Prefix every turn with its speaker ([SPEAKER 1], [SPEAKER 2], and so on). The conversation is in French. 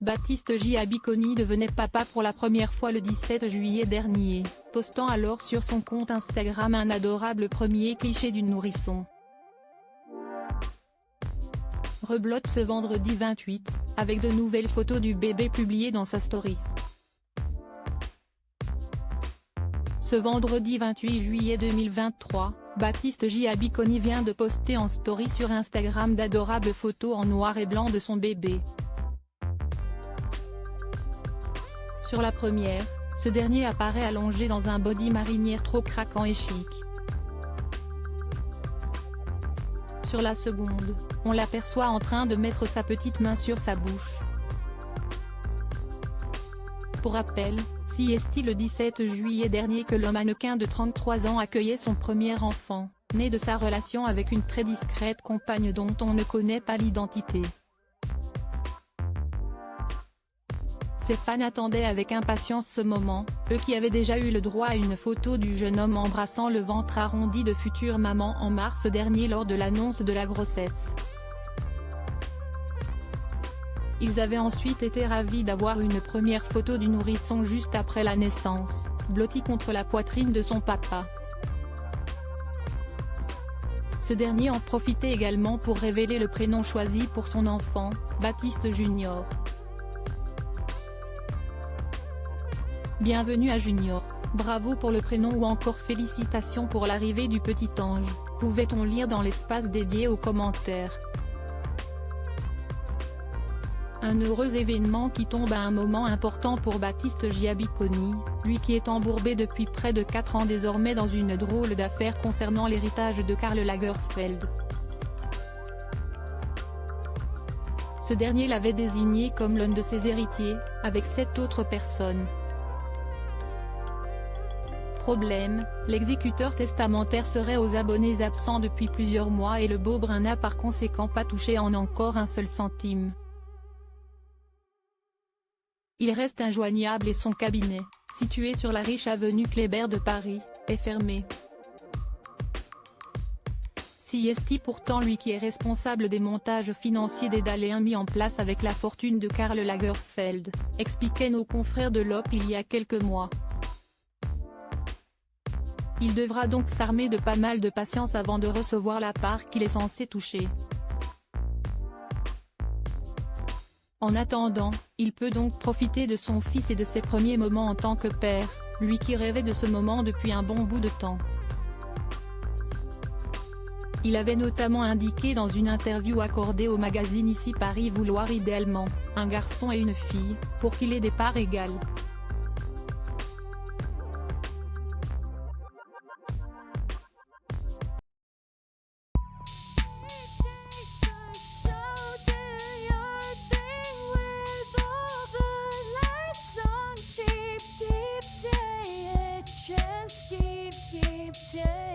[SPEAKER 1] Baptiste J. Abiconi devenait papa pour la première fois le 17 juillet dernier, postant alors sur son compte Instagram un adorable premier cliché d'une nourrisson. Reblote ce vendredi 28, avec de nouvelles photos du bébé publiées dans sa story. Ce vendredi 28 juillet 2023, Baptiste J. Abiconi vient de poster en story sur Instagram d'adorables photos en noir et blanc de son bébé. Sur la première, ce dernier apparaît allongé dans un body marinière trop craquant et chic. Sur la seconde, on l'aperçoit en train de mettre sa petite main sur sa bouche. Pour rappel, c'est le 17 juillet dernier que le mannequin de 33 ans accueillait son premier enfant, né de sa relation avec une très discrète compagne dont on ne connaît pas l'identité. Ses fans attendaient avec impatience ce moment, eux qui avaient déjà eu le droit à une photo du jeune homme embrassant le ventre arrondi de future maman en mars dernier lors de l'annonce de la grossesse. Ils avaient ensuite été ravis d'avoir une première photo du nourrisson juste après la naissance, blotti contre la poitrine de son papa. Ce dernier en profitait également pour révéler le prénom choisi pour son enfant, Baptiste Junior. Bienvenue à Junior, bravo pour le prénom ou encore félicitations pour l'arrivée du petit ange, pouvait-on lire dans l'espace dédié aux commentaires. Un heureux événement qui tombe à un moment important pour Baptiste J. Abiconi, lui qui est embourbé depuis près de 4 ans désormais dans une drôle d'affaire concernant l'héritage de Karl Lagerfeld. Ce dernier l'avait désigné comme l'un de ses héritiers, avec 7 autres personnes. Problème, l'exécuteur testamentaire serait aux abonnés absents depuis plusieurs mois et le beau brun n'a par conséquent pas touché en encore un seul centime. Il reste injoignable et son cabinet, situé sur la riche avenue Kléber de Paris, est fermé. C'est pourtant lui qui est responsable des montages financiers des Daléens mis en place avec la fortune de Karl Lagerfeld, expliquaient nos confrères de l'Op il y a quelques mois. Il devra donc s'armer de pas mal de patience avant de recevoir la part qu'il est censé toucher. En attendant, il peut donc profiter de son fils et de ses premiers moments en tant que père, lui qui rêvait de ce moment depuis un bon bout de temps. Il avait notamment indiqué dans une interview accordée au magazine Ici Paris vouloir idéalement, un garçon et une fille, pour qu'il ait des parts égales.
[SPEAKER 2] Keep